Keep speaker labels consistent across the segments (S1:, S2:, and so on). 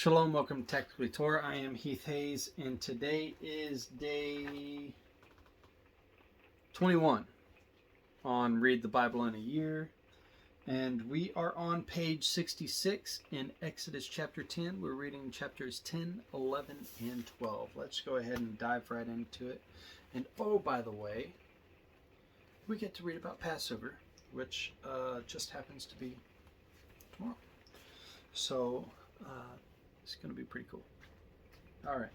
S1: Shalom, welcome to Tactically Torah. I am Heath Hayes, and today is day 21 on Read the Bible in a Year. And we are on page 66 in Exodus chapter 10. We're reading chapters 10, 11, and 12. Let's go ahead and dive right into it. And oh, by the way, we get to read about Passover, which just happens to be tomorrow. So, it's going to be pretty cool. All right.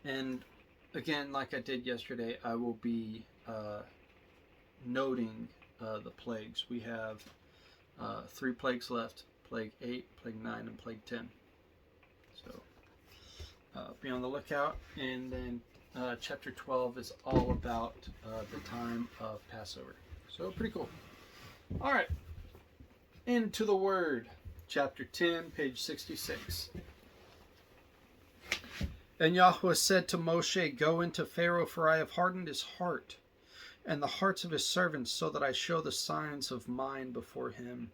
S1: And again, like I did yesterday, I will be noting the plagues. We have 3 plagues left: Plague 8, Plague 9, and Plague 10. So be on the lookout. And then chapter 12 is all about the time of Passover. So pretty cool. All right. Into the Word. Chapter 10, page 66. And Yahweh said to Moshe, Go into Pharaoh, for I have hardened his heart, and the hearts of his servants, so that I show the signs of mine before him,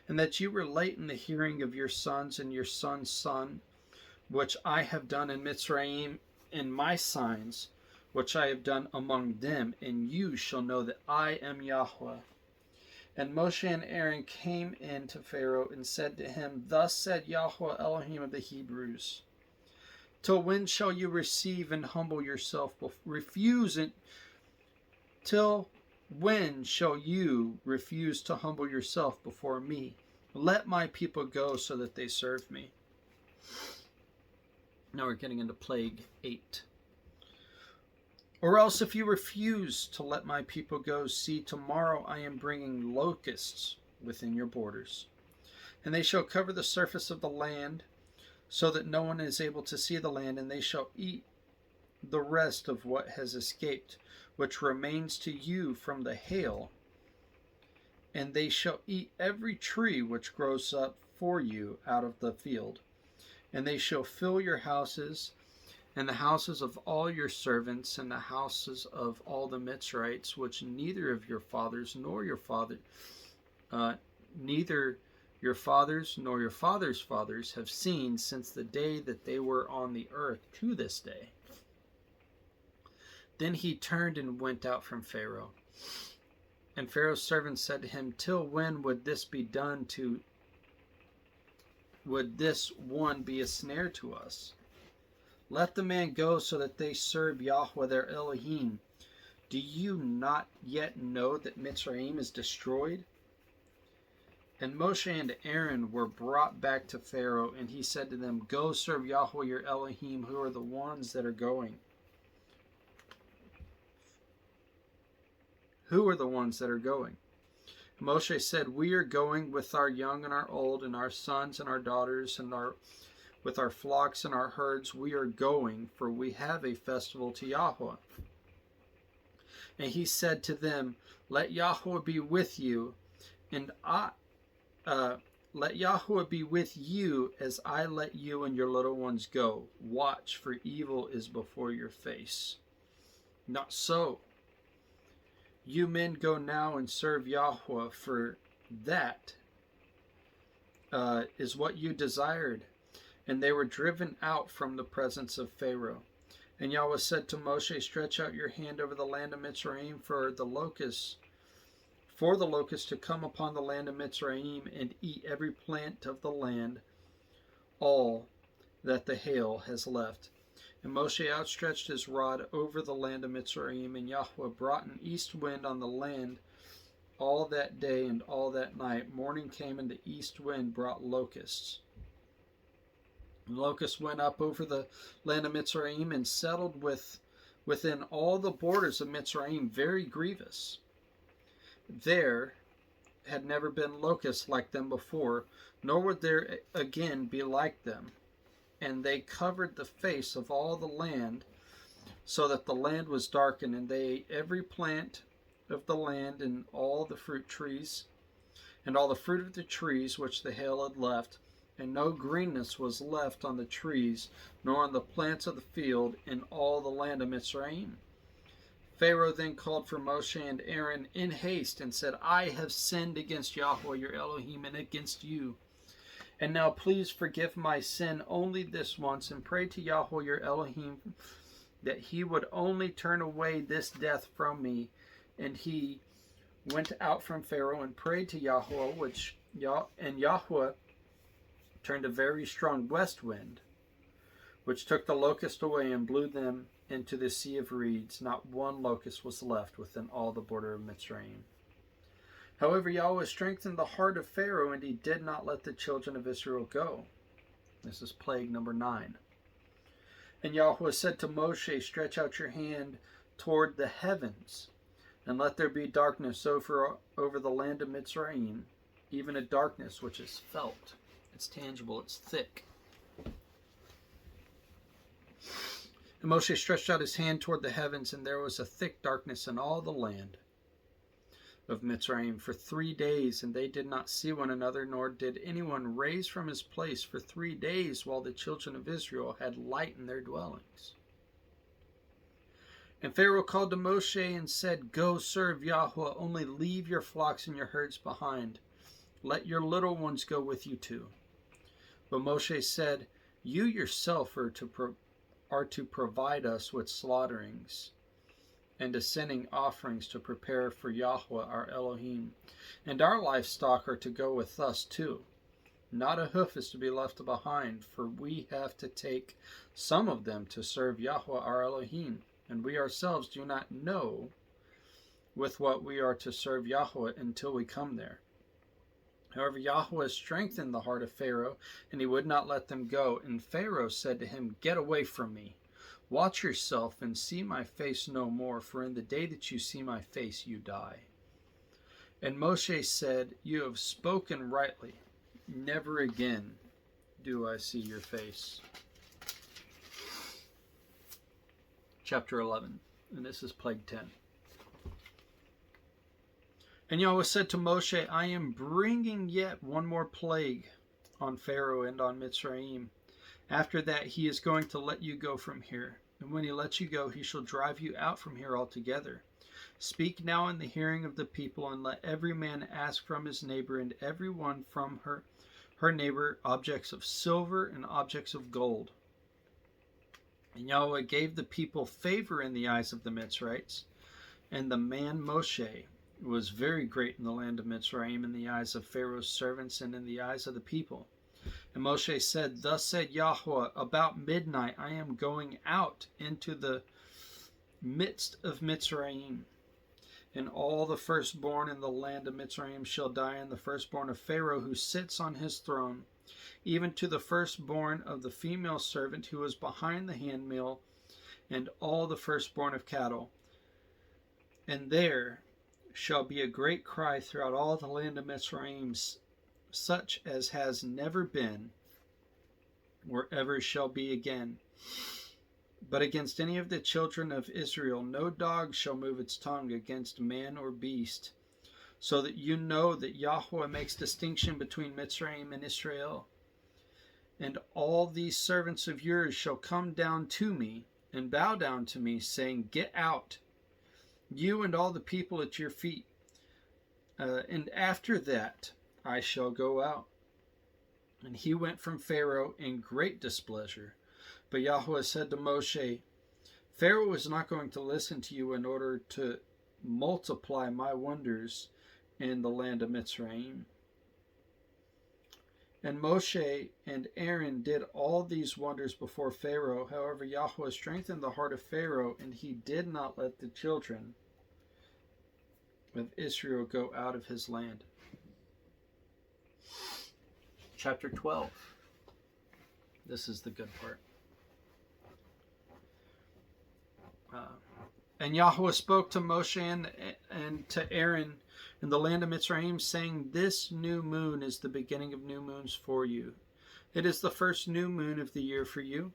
S1: and that you relate in the hearing of your sons and your son's son, which I have done in Mitzrayim, in my signs, which I have done among them, and you shall know that I am Yahweh. And Moshe and Aaron came in to Pharaoh and said to him, Thus said Yahweh Elohim of the Hebrews, Till when shall you receive and humble yourself? Refuse it. Till when shall you refuse to humble yourself before me? Let my people go so that they serve me. Now we're getting into Plague 8. Or else if you refuse to let my people go, see, tomorrow I am bringing locusts within your borders. And they shall cover the surface of the land, so that no one is able to see the land, and they shall eat the rest of what has escaped, which remains to you from the hail. And they shall eat every tree which grows up for you out of the field. And they shall fill your houses, and the houses of all your servants, and the houses of all the Mitzrites, which neither of your fathers nor your fathers' fathers have seen since the day that they were on the earth to this day. Then he turned and went out from Pharaoh. And Pharaoh's servants said to him, Till when would this be done to? Would this one be a snare to us? Let the man go so that they serve Yahweh their Elohim. Do you not yet know that Mitzrayim is destroyed? And Moshe and Aaron were brought back to Pharaoh, and he said to them, Go serve Yahweh your Elohim, who are the ones that are going. Who are the ones that are going? Moshe said, We are going with our young and our old, and our sons and our daughters, and with our flocks and our herds. We are going, for we have a festival to Yahweh. And he said to them, Let Yahweh be with you, and let Yahweh be with you as I let you and your little ones go. Watch, for evil is before your face. Not so. You men go now and serve Yahweh, for that is what you desired. And they were driven out from the presence of Pharaoh. And Yahweh said to Moshe, Stretch out your hand over the land of Mitzrayim for the locusts to come upon the land of Mitzrayim and eat every plant of the land, all that the hail has left. And Moshe outstretched his rod over the land of Mitzrayim, and Yahweh brought an east wind on the land all that day and all that night. Morning came, and the east wind brought locusts. And locusts went up over the land of Mitzrayim and settled within all the borders of Mitzrayim, very grievous. There had never been locusts like them before, nor would there again be like them. And they covered the face of all the land, so that the land was darkened, and they ate every plant of the land, and all the fruit trees, and all the fruit of the trees which the hail had left, and no greenness was left on the trees, nor on the plants of the field in all the land of Mitzrayim. Pharaoh then called for Moshe and Aaron in haste and said, I have sinned against Yahweh your Elohim and against you. And now please forgive my sin only this once, and pray to Yahweh your Elohim that he would only turn away this death from me. And he went out from Pharaoh and prayed to Yahweh, and Yahweh turned a very strong west wind, which took the locust away and blew them into the sea of reeds. Not one locust was left within all the border of Mitzrayim. However, Yahweh strengthened the heart of Pharaoh, and he did not let the children of Israel go. This is plague number 9. And Yahweh said to Moshe, stretch out your hand toward the heavens, and let there be darkness over the land of Mitzrayim, even a darkness which is felt. It's tangible, it's thick. And Moshe stretched out his hand toward the heavens, and there was a thick darkness in all the land of Mitzrayim for 3 days, and they did not see one another, nor did anyone raise from his place for 3 days, while the children of Israel had light in their dwellings. And Pharaoh called to Moshe and said, go serve Yahweh, only leave your flocks and your herds behind. Let your little ones go with you too. But Moshe said, you yourself are to provide us with slaughterings and ascending offerings to prepare for Yahweh our Elohim. And our livestock are to go with us too. Not a hoof is to be left behind, for we have to take some of them to serve Yahweh our Elohim. And we ourselves do not know with what we are to serve Yahweh until we come there. However, Yahweh strengthened the heart of Pharaoh, and he would not let them go. And Pharaoh said to him, get away from me. Watch yourself and see my face no more, for in the day that you see my face, you die. And Moshe said, you have spoken rightly. Never again do I see your face. Chapter 11, and this is plague 10. And Yahweh said to Moshe, I am bringing yet one more plague on Pharaoh and on Mitzrayim. After that, he is going to let you go from here. And when he lets you go, he shall drive you out from here altogether. Speak now in the hearing of the people, and let every man ask from his neighbor, and every one from her neighbor, objects of silver and objects of gold. And Yahweh gave the people favor in the eyes of the Mitzrites, and the man Moshe was very great in the land of Mitzrayim, in the eyes of Pharaoh's servants, and in the eyes of the people. And Moshe said, thus said Yahweh, about midnight I am going out into the midst of Mitzrayim, and all the firstborn in the land of Mitzrayim shall die, and the firstborn of Pharaoh who sits on his throne, even to the firstborn of the female servant who was behind the handmill, and all the firstborn of cattle. And there shall be a great cry throughout all the land of Mitzrayim, such as has never been, or ever shall be again. But against any of the children of Israel no dog shall move its tongue against man or beast, so that you know that Yahweh makes distinction between Mitzrayim and Israel. And all these servants of yours shall come down to me, and bow down to me, saying, get out, you and all the people at your feet. And after that I shall go out. And he went from Pharaoh in great displeasure. But Yahweh said to Moshe, Pharaoh is not going to listen to you in order to multiply my wonders in the land of Mitzrayim. And Moshe and Aaron did all these wonders before Pharaoh. However, Yahweh strengthened the heart of Pharaoh, and he did not let the children of Israel go out of his land. Chapter 12. This is the good part. And Yahweh spoke to Moshe and to Aaron in the land of Mitzrayim, saying, this new moon is the beginning of new moons for you. It is the first new moon of the year for you.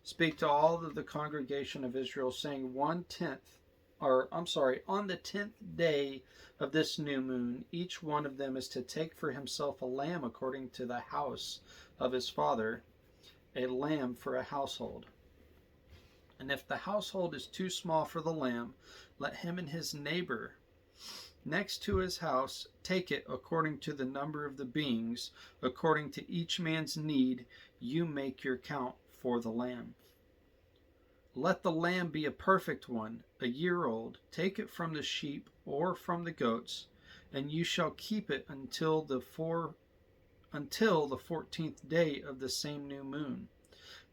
S1: Speak to all of the congregation of Israel, saying, on the 10th day of this new moon, each one of them is to take for himself a lamb according to the house of his father, a lamb for a household. And if the household is too small for the lamb, let him and his neighbor next to his house, take it according to the number of the beings, according to each man's need, you make your count for the lamb. Let the lamb be a perfect one, a year old. Take it from the sheep or from the goats, and you shall keep it until the 14th day of the same new moon.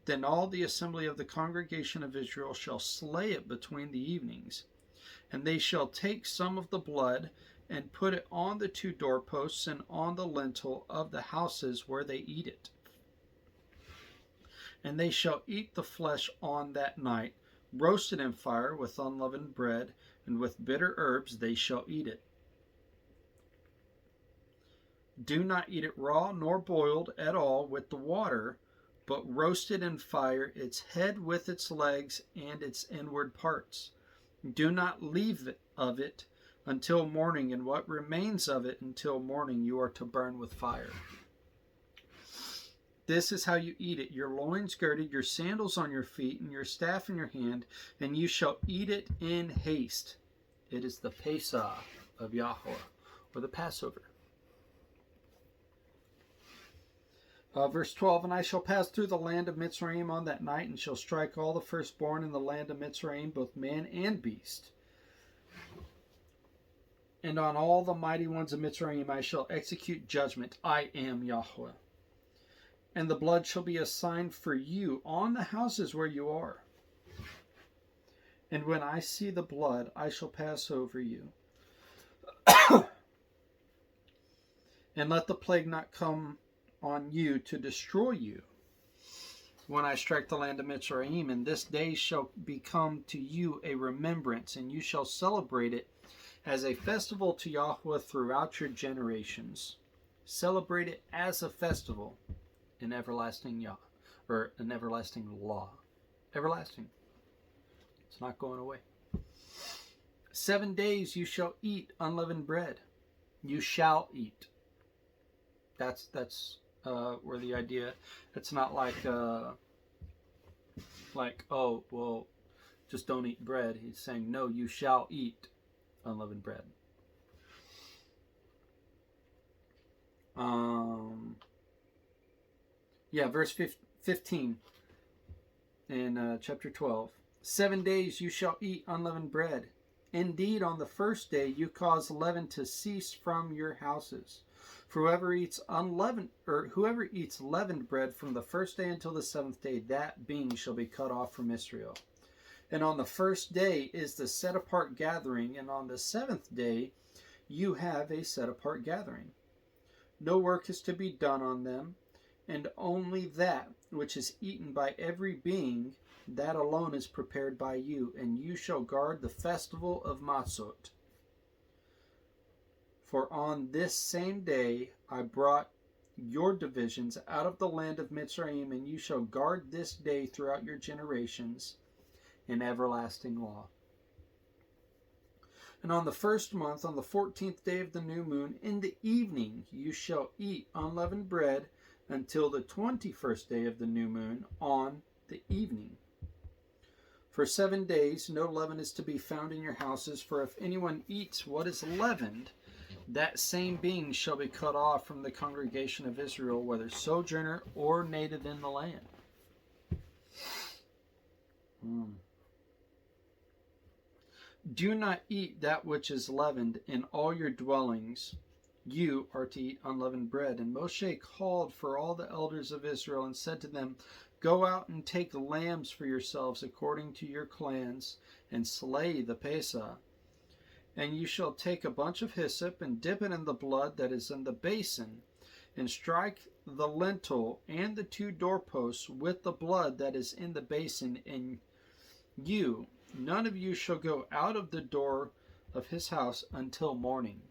S1: Then all the assembly of the congregation of Israel shall slay it between the evenings. And they shall take some of the blood and put it on the 2 doorposts and on the lintel of the houses where they eat it. And they shall eat the flesh on that night, roasted in fire with unleavened bread, and with bitter herbs they shall eat it. Do not eat it raw nor boiled at all with the water, but roasted in fire, its head with its legs and its inward parts. Do not leave of it until morning, and what remains of it until morning you are to burn with fire. This is how you eat it: your loins girded, your sandals on your feet, and your staff in your hand, and you shall eat it in haste. It is the Pesach of Yahweh, or the Passover. Verse 12, and I shall pass through the land of Mitzrayim on that night, and shall strike all the firstborn in the land of Mitzrayim, both man and beast. And on all the mighty ones of Mitzrayim I shall execute judgment. I am Yahweh. And the blood shall be a sign for you on the houses where you are. And when I see the blood, I shall pass over you. And let the plague not come on you to destroy you when I strike the land of Mitzrayim. And this day shall become to you a remembrance, and you shall celebrate it as a festival to Yahweh throughout your generations. Celebrate it as a festival, an everlasting an everlasting law. Everlasting. It's not going away. 7 days you shall eat unleavened bread. You shall eat. That's where the idea, it's not like oh, well, just don't eat bread. He's saying, no, you shall eat unleavened bread. Verse 15 in chapter 12. 7 days you shall eat unleavened bread. Indeed, on the first day you cause leaven to cease from your houses. For whoever eats leavened bread from the first day until the 7th day, that being shall be cut off from Israel. And on the first day is the set apart gathering, and on the 7th day you have a set apart gathering. No work is to be done on them, and only that which is eaten by every being, that alone is prepared by you, and you shall guard the festival of Matzot. For on this same day I brought your divisions out of the land of Mitzrayim, and you shall guard this day throughout your generations, an everlasting law. And on the 1st month, on the 14th day of the new moon, in the evening you shall eat unleavened bread until the 21st day of the new moon on the evening. For 7 days no leaven is to be found in your houses, for if anyone eats what is leavened, that same being shall be cut off from the congregation of Israel, whether sojourner or native in the land. Do not eat that which is leavened in all your dwellings. You are to eat unleavened bread. And Moshe called for all the elders of Israel and said to them, go out and take lambs for yourselves according to your clans, and slay the Pesach. And you shall take a bunch of hyssop and dip it in the blood that is in the basin, and strike the lintel and the 2 doorposts with the blood that is in the basin. And none of you shall go out of the door of his house until morning.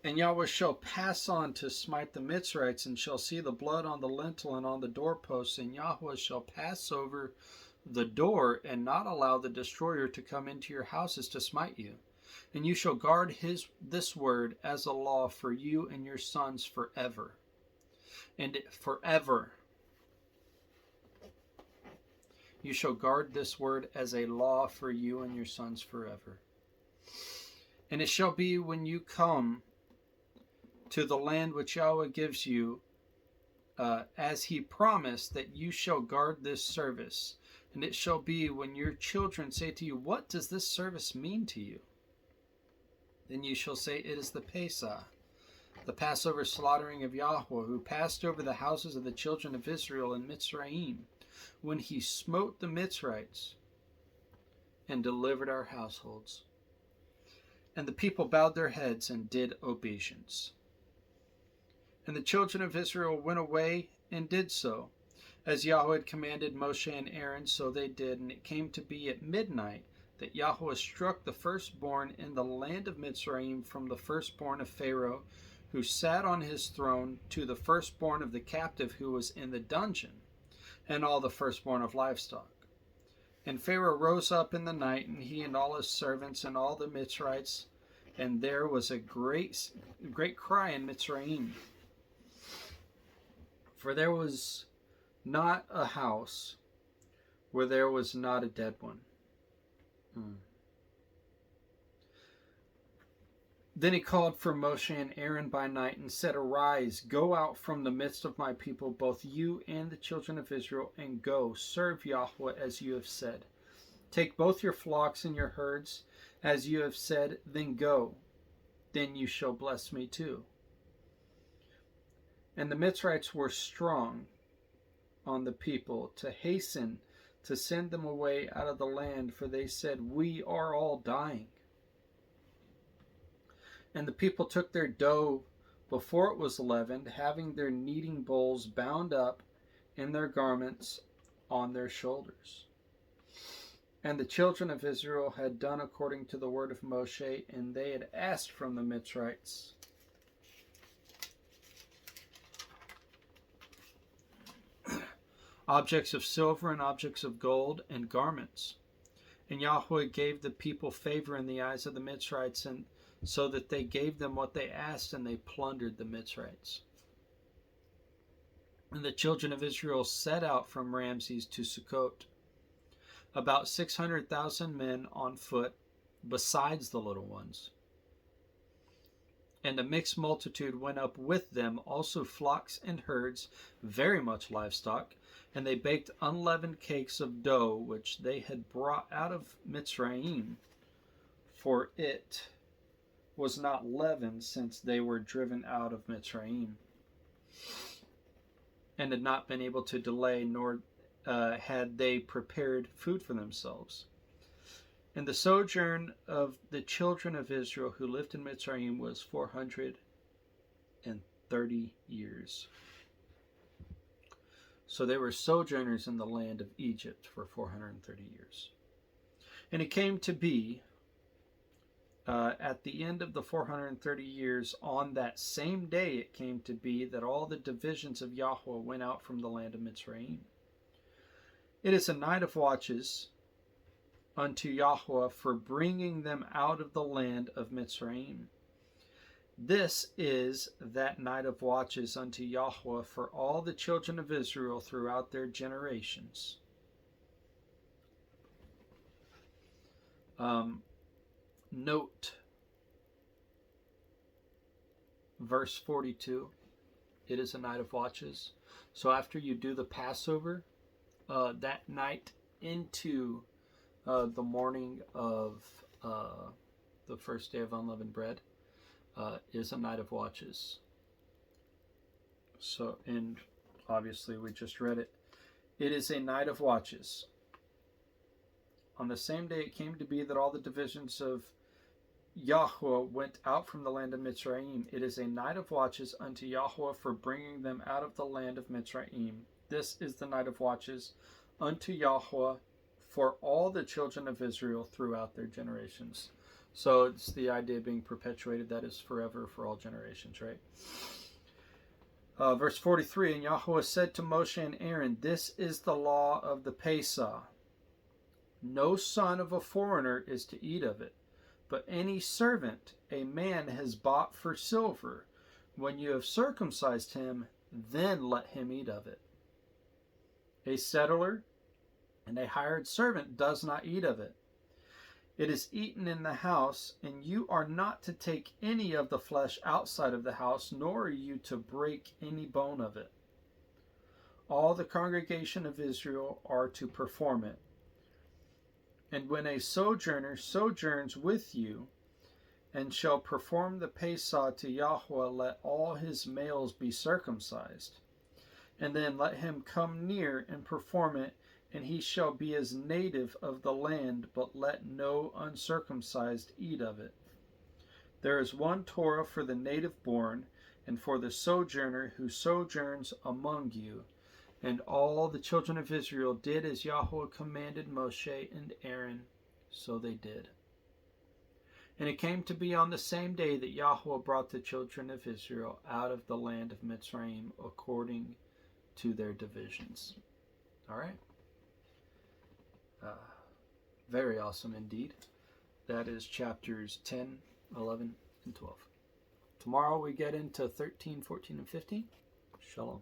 S1: And Yahweh shall pass on to smite the Mitzrites, and shall see the blood on the lintel and on the doorposts, and Yahweh shall pass over the door, and not allow the destroyer to come into your houses to smite you. And you shall guard this word as a law for you and your sons forever. And forever. You shall guard this word as a law for you and your sons forever. And it shall be when you come to the land which Yahweh gives you, as he promised, that you shall guard this service. And it shall be when your children say to you, what does this service mean to you? Then you shall say, it is the Pesach, the Passover slaughtering of Yahweh, who passed over the houses of the children of Israel in Mitzrayim, when he smote the Mitzrites and delivered our households. And the people bowed their heads and did obeisance. And the children of Israel went away and did so. As Yahweh had commanded Moshe and Aaron, so they did. And it came to be at midnight that Yahweh struck the firstborn in the land of Mitzrayim, from the firstborn of Pharaoh, who sat on his throne, to the firstborn of the captive who was in the dungeon, and all the firstborn of livestock. And Pharaoh rose up in the night, and he and all his servants and all the Mitzrites, and there was a great cry in Mitzrayim. For there was not a house where there was not a dead one. Then he called for Moshe and Aaron by night and said, arise, go out from the midst of my people, both you and the children of Israel, and go, serve Yahweh as you have said. Take both your flocks and your herds, as you have said, then go. Then you shall bless me too. And the Mitzrites were strong on the people to hasten to send them away out of the land, for they said, we are all dying. And the people took their dough before it was leavened, having their kneading bowls bound up in their garments on their shoulders. And the children of Israel had done according to the word of Moshe, and they had asked from the Mitzrites. Objects of silver and objects of gold and garments. And Yahweh gave the people favor in the eyes of the Mitzrites, and so that they gave them what they asked, and they plundered the Mitzrites. And the children of Israel set out from Ramses to Sukkot, about 600,000 men on foot, besides the little ones. And a mixed multitude went up with them, also flocks and herds, very much livestock. And they baked unleavened cakes of dough, which they had brought out of Mitzrayim, for it was not leavened, since they were driven out of Mitzrayim, and had not been able to delay, nor had they prepared food for themselves. And the sojourn of the children of Israel who lived in Mitzrayim was 430 years. So they were sojourners in the land of Egypt for 430 years. And it came to be, at the end of the 430 years, on that same day it came to be that all the divisions of Yahweh went out from the land of Mitzrayim. It is a night of watches unto Yahweh for bringing them out of the land of Mitzrayim. This is that night of watches unto Yahweh for all the children of Israel throughout their generations. Note verse 42. It is a night of watches. So after you do the Passover, that night into the morning of the first day of unleavened bread, is a night of watches. So, and obviously we just read it. It is a night of watches. On the same day it came to be that all the divisions of Yahweh went out from the land of Mitzrayim. It is a night of watches unto Yahweh for bringing them out of the land of Mitzrayim. This is the night of watches unto Yahweh for all the children of Israel throughout their generations. So it's the idea being perpetuated, that is forever, for all generations, right? Verse 43, and Yahweh said to Moshe and Aaron, this is the law of the Pesach. No son of a foreigner is to eat of it, but any servant a man has bought for silver, when you have circumcised him, then let him eat of it. A settler and a hired servant does not eat of it. It is eaten in the house, and you are not to take any of the flesh outside of the house, nor are you to break any bone of it. All the congregation of Israel are to perform it. And when a sojourner sojourns with you, and shall perform the Pesach to Yahweh, let all his males be circumcised. And then let him come near and perform it, and he shall be as native of the land, but let no uncircumcised eat of it. There is one Torah for the native born, and for the sojourner who sojourns among you. And all the children of Israel did as Yahweh commanded Moshe and Aaron, so they did. And it came to be on the same day that Yahweh brought the children of Israel out of the land of Mitzrayim according to their divisions. All right. Very awesome indeed. That is chapters 10, 11, and 12. Tomorrow we get into 13, 14, and 15. Shalom.